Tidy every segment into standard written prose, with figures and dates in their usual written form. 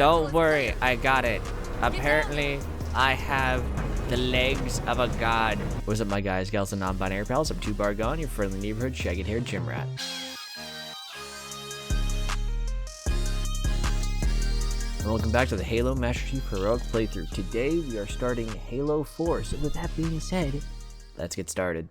Don't worry, I got it. Apparently, I have the legs of a god. What's up, my guys, gals, and non-binary pals? I'm 2Bar Gone, your friendly neighborhood shaggy-haired gym rat. And welcome back to the Halo Master Chief Heroic playthrough. Today, we are starting Halo 4. So with that being said, let's get started.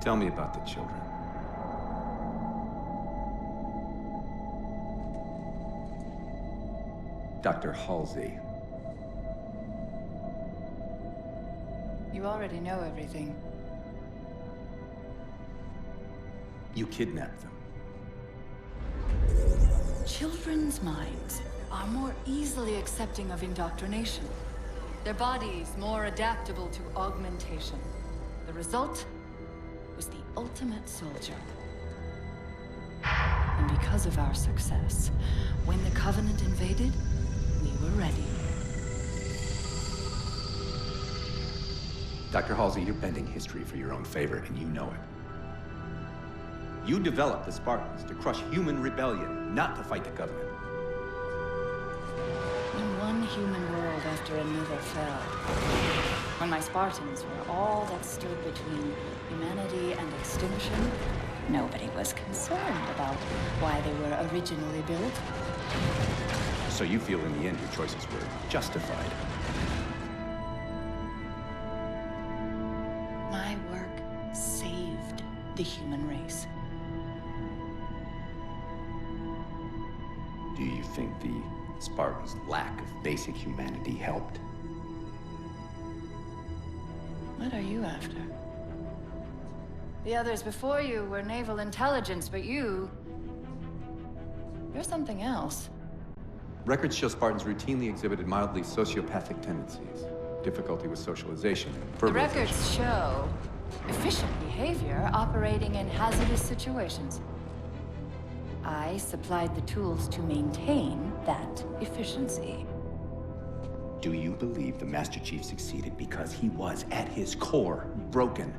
Tell me about the children. Dr. Halsey. You already know everything. You kidnapped them. Children's minds are more easily accepting of indoctrination. Their bodies more adaptable to augmentation. The result was the ultimate soldier. And because of our success, when the Covenant invaded, we were ready. Dr. Halsey, you're bending history for your own favor, and you know it. You developed the Spartans to crush human rebellion, not to fight the Covenant. When one human world after another fell, when my Spartans were all that stood between humanity and extinction, nobody was concerned about why they were originally built. So you feel in the end your choices were justified. My work saved the human race. Do you think the Spartans' lack of basic humanity helped? What are you after? The others before you were naval intelligence, but you're something else. Records show Spartans routinely exhibited mildly sociopathic tendencies, difficulty with socialization, The verbalization. records show efficient behavior operating in hazardous situations. I supplied the tools to maintain that efficiency. Do you believe the Master Chief succeeded because he was, at his core, broken?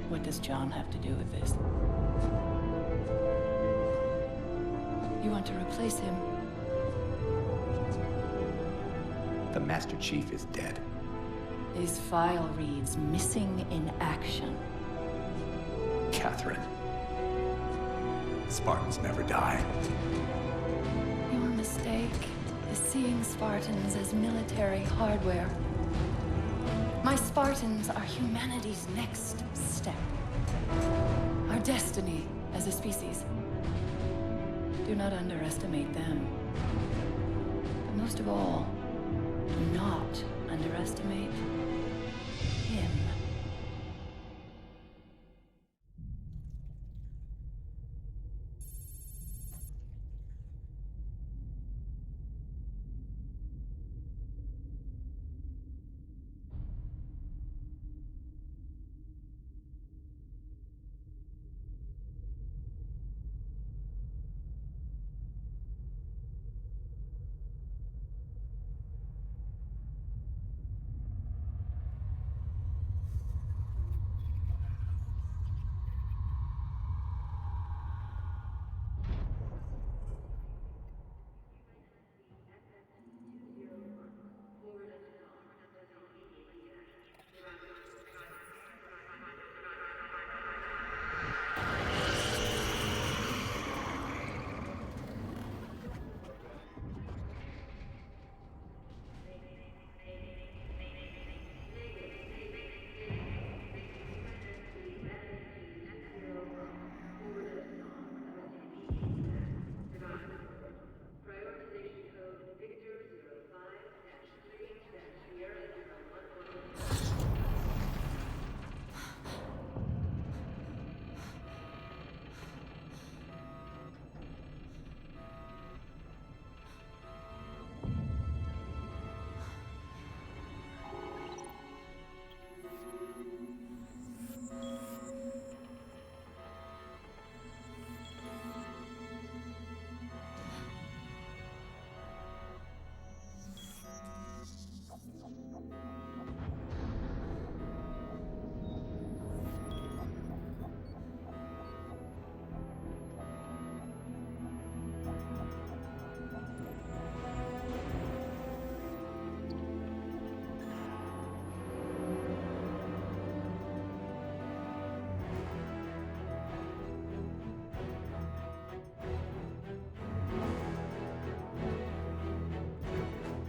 What does John have to do with this? You want to replace him? The Master Chief is dead. His file reads missing in action. Catherine. Spartans never die. Your mistake is seeing Spartans as military hardware. My Spartans are humanity's next step. Our destiny as a species. Do not underestimate them. But most of all, do not underestimate him.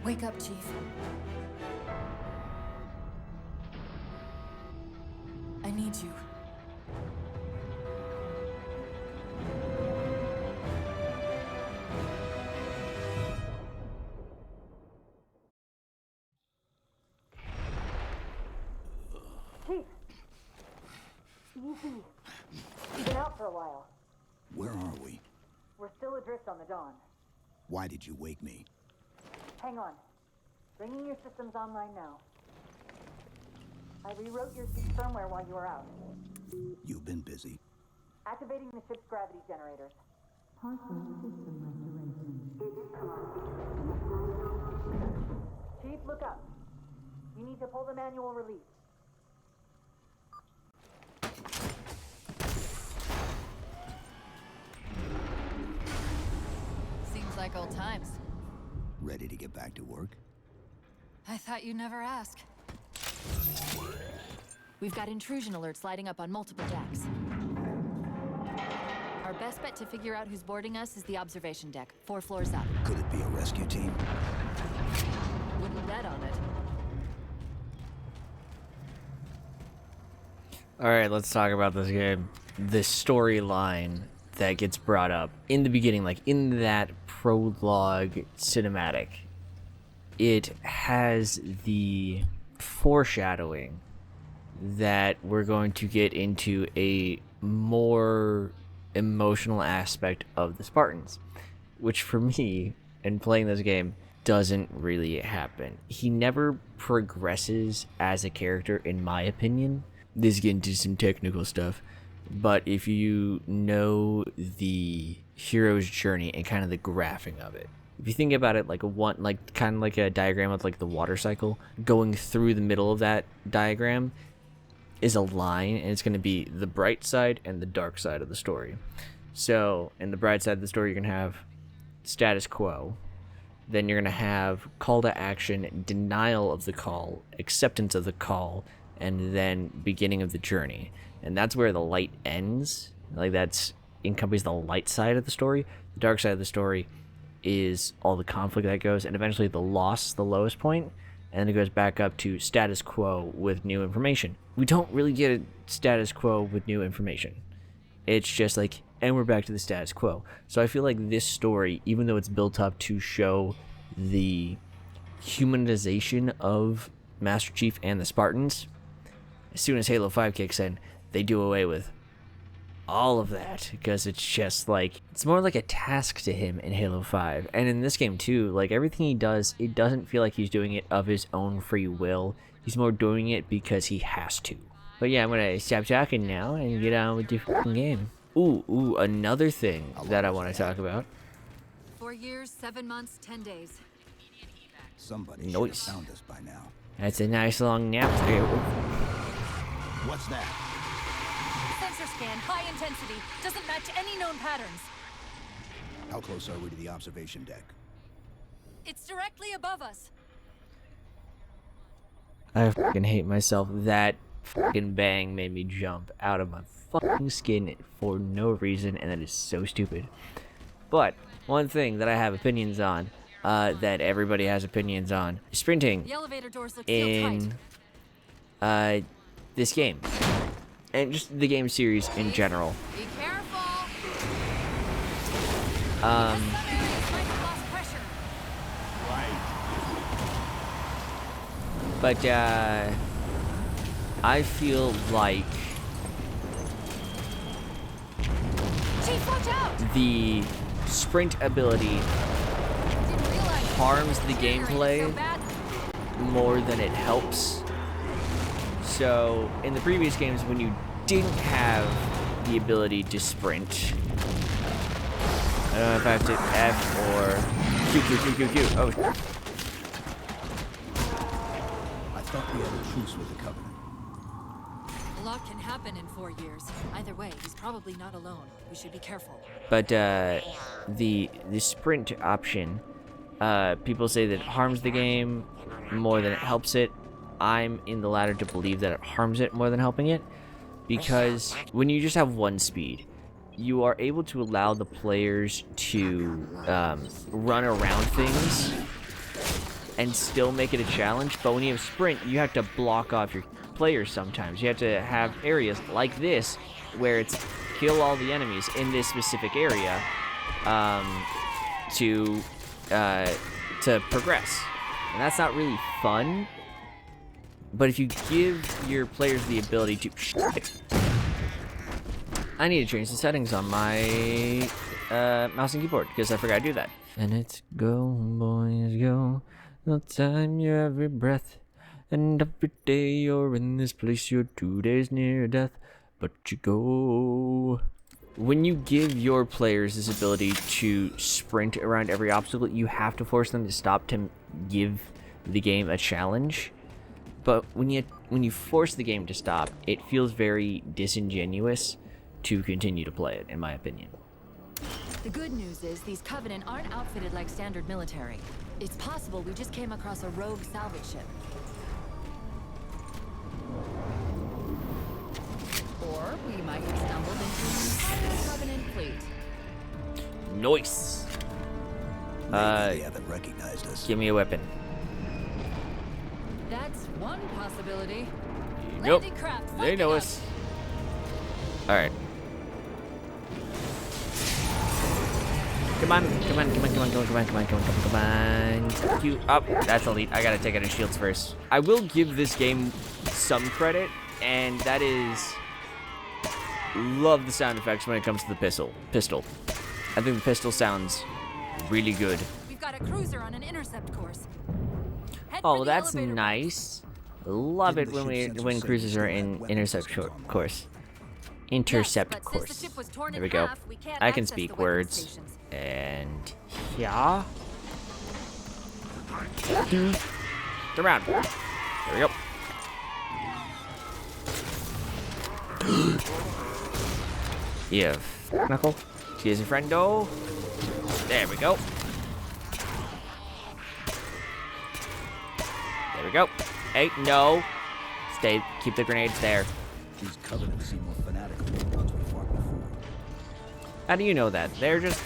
Wake up, Chief. I need you. Chief! Easy. You've been out for a while. Where are we? We're still adrift on the Dawn. Why did you wake me? Hang on. Bringing your systems online now. I rewrote your ship's firmware while you were out. You've been busy. Activating the ship's gravity generators. Chief, look up. You need to pull the manual release. Seems like old times. Ready to get back to work? I thought you'd never ask. We've got intrusion alerts lighting up on multiple decks. Our best bet to figure out who's boarding us is the observation deck, 4 floors up. Could it be a rescue team? Wouldn't bet on it. Alright, let's talk about this game. The storyline that gets brought up in the beginning, like in that prologue cinematic, it has the foreshadowing that we're going to get into a more emotional aspect of the Spartans, which for me, in playing this game, doesn't really happen. He never progresses as a character, in my opinion. This is getting into some technical stuff, but if you know the hero's journey and kind of the graphing of it, if you think about it like kind of like a diagram of like the water cycle, going through the middle of that diagram is a line, and it's going to be the bright side and the dark side of the story. So in the bright side of the story, you're going to have status quo, then you're going to have call to action, denial of the call, acceptance of the call, and then beginning of the journey. And that's where the light ends. Like, that's encompasses the light side of the story. The dark side of the story is all the conflict that goes, and eventually the loss, the lowest point, and then it goes back up to status quo with new information. We don't really get a status quo with new information. It's just like, and we're back to the status quo. So I feel like this story, even though it's built up to show the humanization of Master Chief and the Spartans, as soon as Halo 5 kicks in, they do away with all of that, because it's just like, it's more like a task to him in Halo 5. And in this game too, like everything he does, it doesn't feel like he's doing it of his own free will. He's more doing it because he has to. But yeah, I'm gonna stop talking now and get on with the fucking game. Ooh, another thing that I want to talk about. 4 years, 7 months, 10 days. Somebody should have found us by now. That's a nice long nap. What's that? Sensor scan, high intensity. Doesn't match any known patterns. How close are we to the observation deck? It's directly above us. I fucking hate myself. That fucking bang made me jump out of my fucking skin for no reason, and that is so stupid. But one thing that I have opinions on, that everybody has opinions on, sprinting The elevator doors look in this game, and just the game series in general. Be careful. Some areas might have lost pressure. But I feel like Chief, watch out! the sprint ability Didn't realize harms the deteriorated gameplay so bad. more than it helps. So in the previous games, when you didn't have the ability to sprint, I don't know if I have to F or Q. Oh, I thought we had a truce with the Covenant. A lot can happen in 4 years. Either way, he's probably not alone. We should be careful. but the sprint option, people say that it harms the game more than it helps it. I'm in the latter to believe that it harms it more than helping it, because when you just have one speed, you are able to allow the players to run around things and still make it a challenge. But when you have sprint, you have to block off your players sometimes. You have to have areas like this where it's kill all the enemies in this specific area to progress. And that's not really fun. But if you give your players the ability to... I need to change the settings on my mouse and keyboard because I forgot to do that. And it's go, boys, go. No time your every breath. And every day you're in this place, you're 2 days near death. But you go. When you give your players this ability to sprint around every obstacle, you have to force them to stop to give the game a challenge. But when you force the game to stop, it feels very disingenuous to continue to play it, in my opinion. The good news is these Covenant aren't outfitted like standard military. It's possible we just came across a rogue salvage ship. Or we might have stumbled into an entire Covenant fleet. Nice. Maybe they haven't recognized us. Give me a weapon. That's one possibility. Nope. Landing craft, They know us. Alright. Come on. You up. That's elite. I gotta take out his shields first. I will give this game some credit, and that is love the sound effects when it comes to the pistol. I think the pistol sounds really good. We've got a cruiser on an intercept course. Head Oh, for the that's elevator nice. Love it when cruisers are in intercept course. Intercept course. There we go. I can speak words. And yeah. Turn around. There we go. Yeah. Knuckle. Here's a friendo. There we go. There we go. Hey, no. Stay. Keep the grenades there. These Covenants seem more fanatical than the ones we fought before. How do you know that? They're just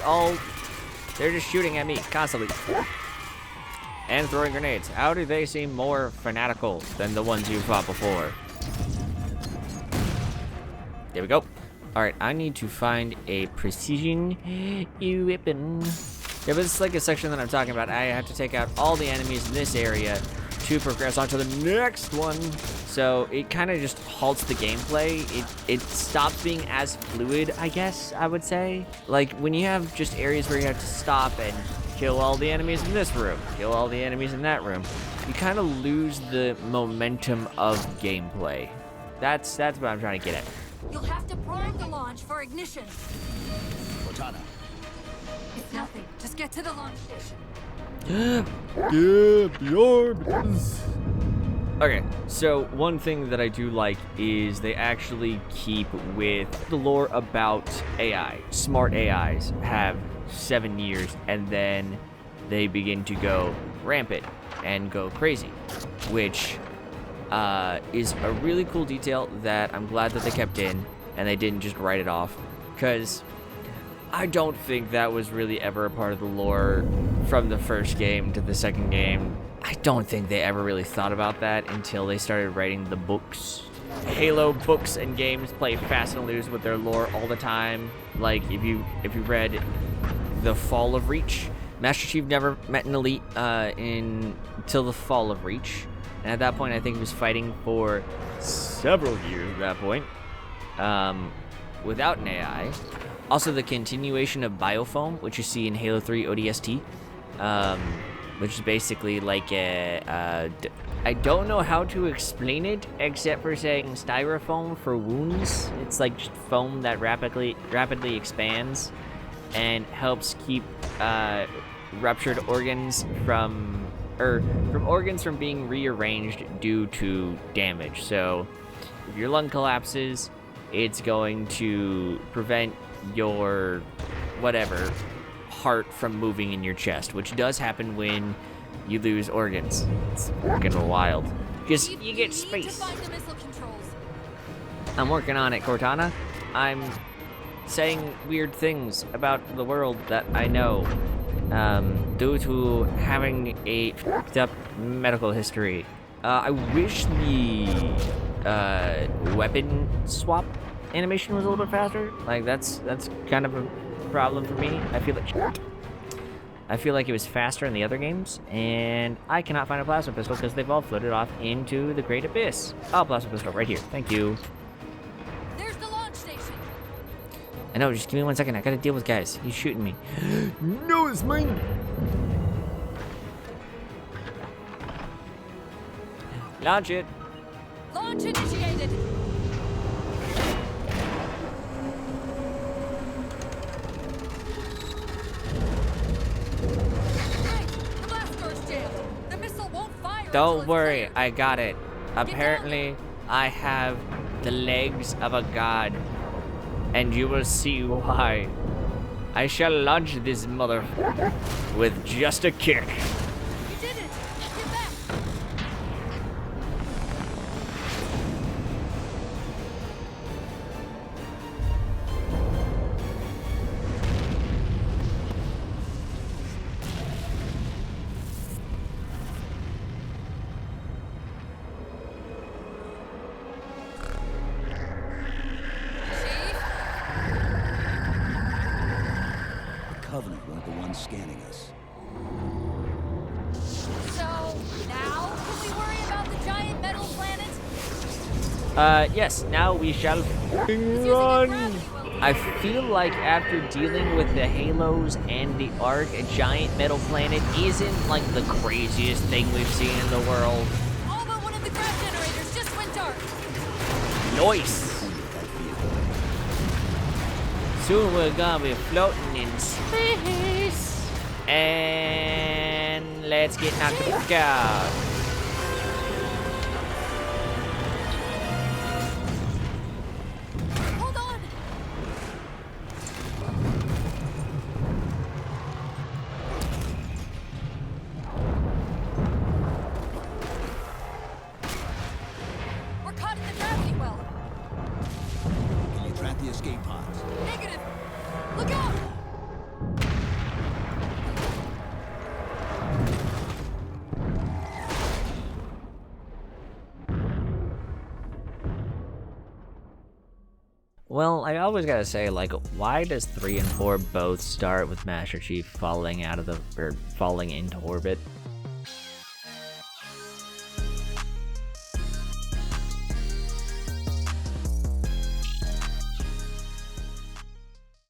shooting at me constantly. And throwing grenades. How do they seem more fanatical than the ones you fought before? There we go. Alright, I need to find a precision weapon. Yeah, but it's like a section that I'm talking about. I have to take out all the enemies in this area to progress on to the next one. So it kind of just halts the gameplay. It stops being as fluid, I guess I would say. Like when you have just areas where you have to stop and kill all the enemies in this room, kill all the enemies in that room, you kind of lose the momentum of gameplay. That's what I'm trying to get at. You'll have to prime the launch for ignition. Cortana. It's nothing. Just get to the launch station. Okay, so one thing that I do like is they actually keep with the lore about AI. Smart AIs have 7 years and then they begin to go rampant and go crazy, which is a really cool detail that I'm glad that they kept in and they didn't just write it off, because I don't think that was really ever a part of the lore from the first game to the second game. I don't think they ever really thought about that until they started writing the books. Halo books and games play fast and loose with their lore all the time. Like if you read The Fall of Reach, Master Chief never met an elite until The Fall of Reach. And at that point, I think he was fighting for several years at that point, without an AI. Also, the continuation of Biofoam, which you see in Halo 3 ODST, which is basically like I don't know how to explain it except for saying styrofoam for wounds. It's like just foam that rapidly expands and helps keep ruptured organs from being rearranged due to damage. So if your lung collapses, it's going to prevent your whatever heart from moving in your chest, which does happen when you lose organs. It's fucking wild. Because you get space. I'm working on it, Cortana. I'm saying weird things about the world that I know. due to having a fucked up medical history. I wish the weapon swap animation was a little bit faster. Like that's kind of a problem for me. I feel like it was faster in the other games, and I cannot find a plasma pistol because they've all floated off into the Great Abyss. Oh, plasma pistol right here. Thank you. There's the launch station. I know, just give me 1 second. I gotta deal with guys. He's shooting me. No, it's mine. Launch it. Launch initiated. Don't worry, I got it. Apparently, I have the legs of a god, and you will see why. I shall launch this mother with just a kick. You did it! Get back! Covenant weren't the ones scanning us. So, now can we worry about the giant metal planet? Yes, now we shall It's using a run. gravity well. I feel like after dealing with the halos and the Ark, a giant metal planet isn't like the craziest thing we've seen in the world. All but one of the grav generators just went dark. Nice. Soon we're gonna be floating in space. And let's get knocked the fuck out. Hold on. We're caught in the gravity well. Can you track the escape pods? Negative. Look out! Well, I always gotta say, like, why does 3 and 4 both start with Master Chief falling out of the, or falling into orbit?